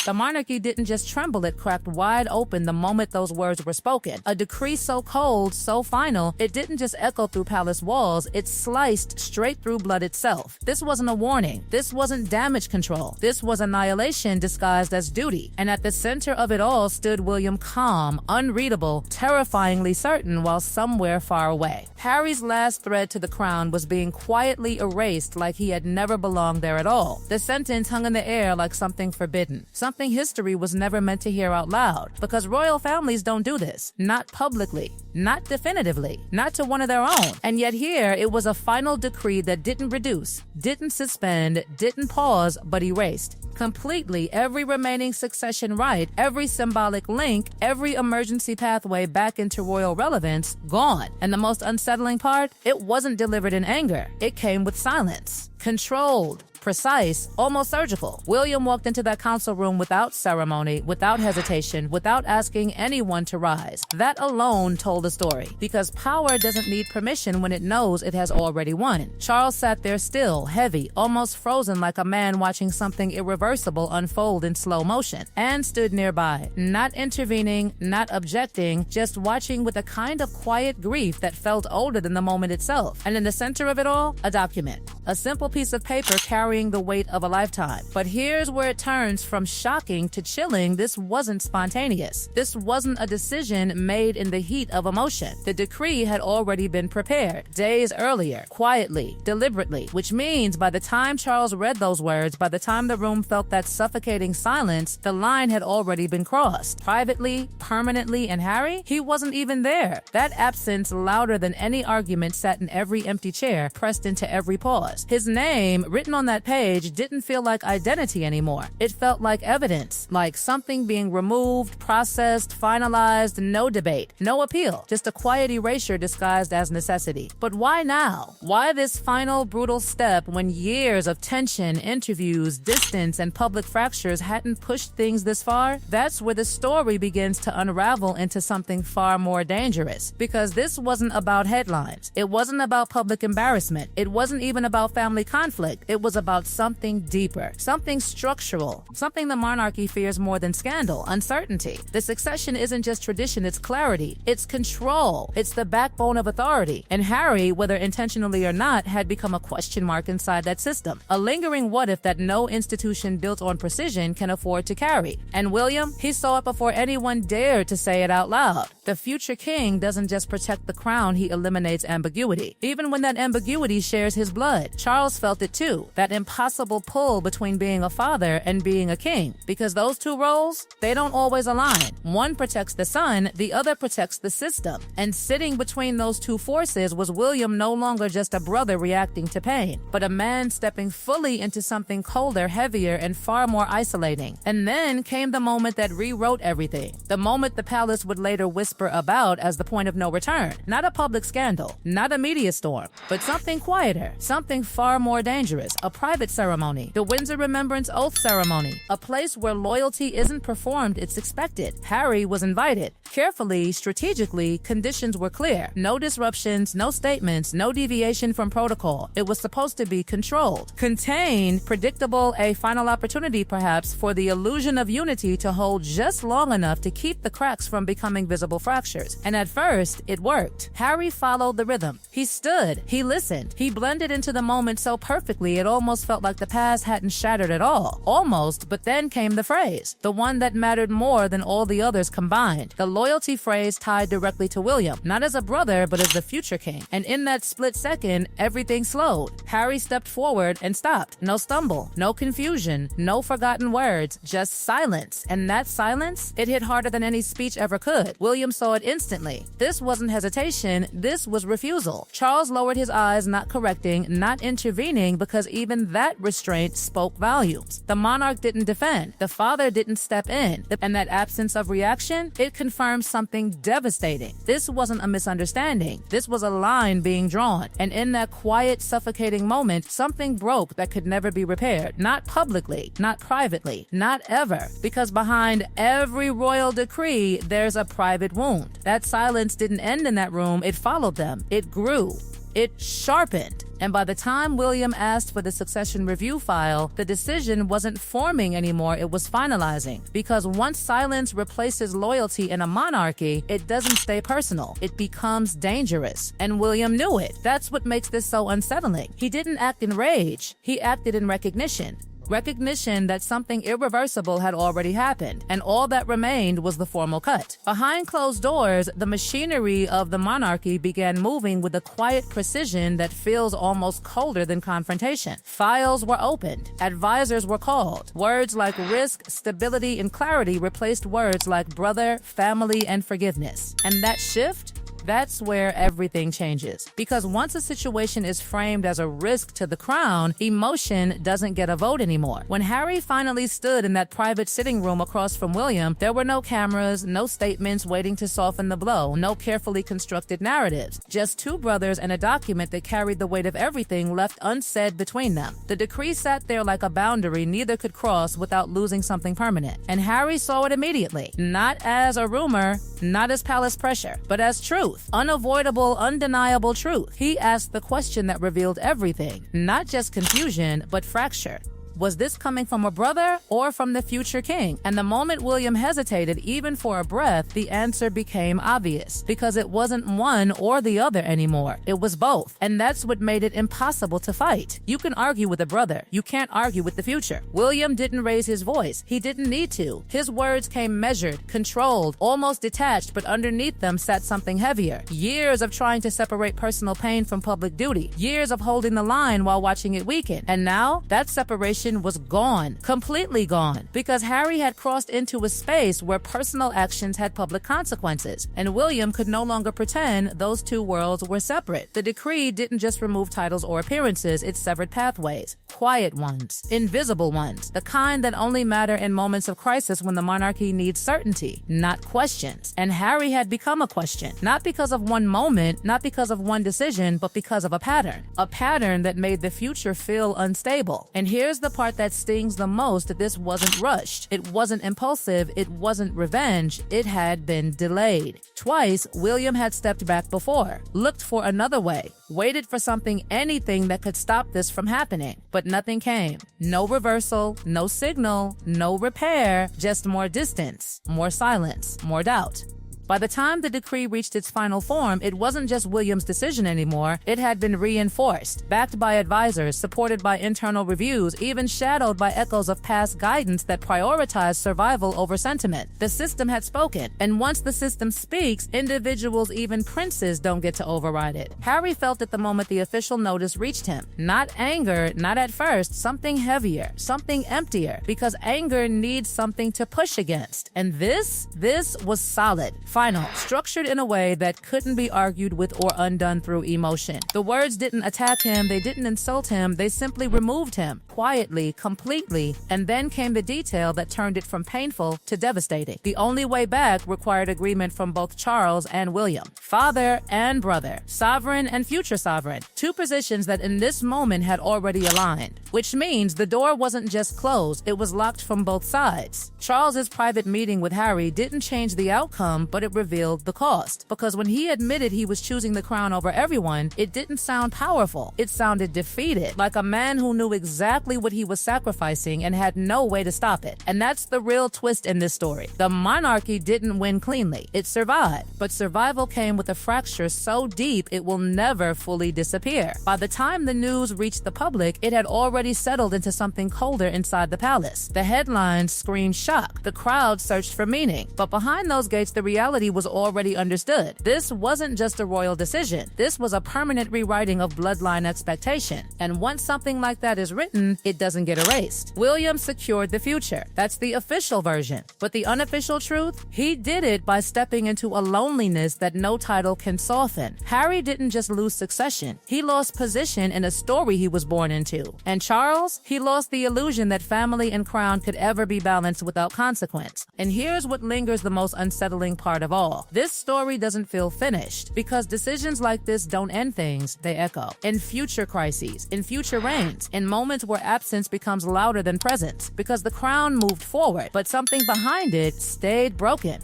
The monarchy didn't just tremble, it cracked wide open the moment those words were spoken. A decree so cold, so final, it didn't just echo through palace walls, it sliced straight through blood itself. This wasn't a warning. This wasn't damage control. This was annihilation disguised as duty. And at the center of it all stood William, calm, unreadable, terrifyingly certain, while somewhere far away, Harry's last thread to the crown was being quietly erased like he had never belonged there at all. The sentence hung in the air like something forbidden, something history was never meant to hear out loud, because royal families don't do this. Not publicly, not definitively, not to one of their own. And yet here, it was a final decree that didn't reduce, didn't suspend, didn't pause, but erased completely every remaining succession right, every symbolic link, every emergency pathway back into royal relevance, gone. And the most unsettling part, it wasn't delivered in anger. It came with silence. Controlled, precise, almost surgical. William walked into that council room without ceremony, without hesitation, without asking anyone to rise. That alone told a story, because power doesn't need permission when it knows it has already won. Charles sat there still, heavy, almost frozen, like a man watching something irreversible unfold in slow motion. Anne stood nearby, not intervening, not objecting, just watching with a kind of quiet grief that felt older than the moment itself. And in the center of it all, a document. A simple piece of paper carrying the weight of a lifetime. But here's where it turns from shocking to chilling. This wasn't spontaneous. This wasn't a decision made in the heat of emotion. The decree had already been prepared days earlier, quietly, deliberately, which means by the time Charles read those words, by the time the room felt that suffocating silence, the line had already been crossed. Privately, permanently, and Harry? He wasn't even there. That absence, louder than any argument, sat in every empty chair, pressed into every pause. His name, written on that page, didn't feel like identity anymore. It felt like evidence, like something being removed, processed, finalized, no debate, no appeal, just a quiet erasure disguised as necessity. But why now? Why this final brutal step when years of tension, interviews, distance, and public fractures hadn't pushed things this far? That's where the story begins to unravel into something far more dangerous, because this wasn't about headlines. It wasn't about public embarrassment. It wasn't even about family conflict. It was about something deeper, something structural, something the monarchy fears more than scandal: uncertainty. The succession isn't just tradition, it's clarity, it's control, it's the backbone of authority. And Harry, whether intentionally or not, had become a question mark inside that system, a lingering what if that no institution built on precision can afford to carry. And William, he saw it before anyone dared to say it out loud. The future king doesn't just protect the crown, he eliminates ambiguity, even when that ambiguity shares his blood. Charles felt it too, that impossible pull between being a father and being a king, because those two roles, they don't always align. One protects the son, the other protects the system. And sitting between those two forces was William, no longer just a brother reacting to pain, but a man stepping fully into something colder, heavier, and far more isolating. And then came the moment that rewrote everything, the moment the palace would later whisper about as the point of no return. Not a public scandal, not a media storm, but something quieter, something far more dangerous, a private ceremony, the Windsor Remembrance Oath Ceremony, a place where loyalty isn't performed, it's expected. Harry was invited. Carefully, strategically, conditions were clear. No disruptions, no statements, no deviation from protocol. It was supposed to be controlled, contained, predictable, a final opportunity perhaps for the illusion of unity to hold just long enough to keep the cracks from becoming visible fractures. And at first, it worked. Harry followed the rhythm. He stood, he listened, he blended into the moment so perfectly it almost felt like the past hadn't shattered at all. Almost, but then came the phrase, the one that mattered more than all the others combined. The loyalty phrase tied directly to William, not as a brother, but as the future king. And in that split second, everything slowed. Harry stepped forward and stopped. No stumble, no confusion, no forgotten words, just silence. And that silence, it hit harder than any speech ever could. William saw it instantly. This wasn't hesitation, this was refusal. Charles lowered his eyes, not correcting, not intervening, because even that restraint spoke volumes. The monarch didn't defend. The father didn't step in. And that absence of reaction, it confirmed something devastating. This wasn't a misunderstanding. This was a line being drawn. And in that quiet, suffocating moment, something broke that could never be repaired. Not publicly, not privately, not ever. Because behind every royal decree, there's a private wound. That silence didn't end in that room. It followed them. It grew. It sharpened. And by the time William asked for the succession review file, the decision wasn't forming anymore, it was finalizing. Because once silence replaces loyalty in a monarchy, it doesn't stay personal. It becomes dangerous. And William knew it. That's what makes this so unsettling. He didn't act in rage. He acted in recognition. Recognition that something irreversible had already happened, and all that remained was the formal cut. Behind closed doors, the machinery of the monarchy began moving with a quiet precision that feels almost colder than confrontation. Files were opened. Advisors were called. Words like risk, stability, and clarity replaced words like brother, family, and forgiveness. And that shift? That's where everything changes. Because once a situation is framed as a risk to the crown, emotion doesn't get a vote anymore. When Harry finally stood in that private sitting room across from William, there were no cameras, no statements waiting to soften the blow, no carefully constructed narratives. Just two brothers and a document that carried the weight of everything left unsaid between them. The decree sat there like a boundary neither could cross without losing something permanent. And Harry saw it immediately. Not as a rumor, not as palace pressure, but as truth. Unavoidable, undeniable truth. He asked the question that revealed everything, not just confusion, but fracture. Was this coming from a brother or from the future king? And the moment William hesitated, even for a breath, the answer became obvious. Because it wasn't one or the other anymore. It was both. And that's what made it impossible to fight. You can argue with a brother. You can't argue with the future. William didn't raise his voice. He didn't need to. His words came measured, controlled, almost detached, but underneath them sat something heavier. Years of trying to separate personal pain from public duty. Years of holding the line while watching it weaken. And now, that separation was gone, completely gone, because Harry had crossed into a space where personal actions had public consequences, and William could no longer pretend those two worlds were separate. The decree didn't just remove titles or appearances, it severed pathways, quiet ones, invisible ones, the kind that only matter in moments of crisis when the monarchy needs certainty, not questions. And Harry had become a question, not because of one moment, not because of one decision, but because of a pattern that made the future feel unstable. And here's the part that stings the most: this wasn't rushed, it wasn't impulsive, it wasn't revenge, it had been delayed. Twice, William had stepped back before, looked for another way, waited for something, anything that could stop this from happening. But nothing came. No reversal, no signal, no repair, just more distance, more silence, more doubt. By the time the decree reached its final form, it wasn't just William's decision anymore. It had been reinforced, backed by advisors, supported by internal reviews, even shadowed by echoes of past guidance that prioritized survival over sentiment. The system had spoken, and once the system speaks, individuals, even princes, don't get to override it. Harry felt it the moment the official notice reached him. Not anger, not at first, something heavier, something emptier, because anger needs something to push against. And this was solid. Final, structured in a way that couldn't be argued with or undone through emotion. The words didn't attack him, they didn't insult him, they simply removed him, quietly, completely, and then came the detail that turned it from painful to devastating. The only way back required agreement from both Charles and William, father and brother, sovereign and future sovereign, two positions that in this moment had already aligned, which means the door wasn't just closed, it was locked from both sides. Charles's private meeting with Harry didn't change the outcome, but it revealed the cost. Because when he admitted he was choosing the crown over everyone, it didn't sound powerful. It sounded defeated, like a man who knew exactly what he was sacrificing and had no way to stop it. And that's the real twist in this story. The monarchy didn't win cleanly. It survived, but survival came with a fracture so deep it will never fully disappear. By the time the news reached the public, it had already settled into something colder inside the palace. The headlines screamed shock. The crowd searched for meaning. But behind those gates, the reality was already understood. This wasn't just a royal decision. This was a permanent rewriting of bloodline expectation. And once something like that is written, it doesn't get erased. William secured the future. That's the official version. But the unofficial truth? He did it by stepping into a loneliness that no title can soften. Harry didn't just lose succession. He lost position in a story he was born into. And Charles? He lost the illusion that family and crown could ever be balanced without consequence. And here's what lingers the most unsettling part of all. This story doesn't feel finished because decisions like this don't end things, they echo. In future crises, in future reigns, in moments where absence becomes louder than presence, because the crown moved forward, but something behind it stayed broken.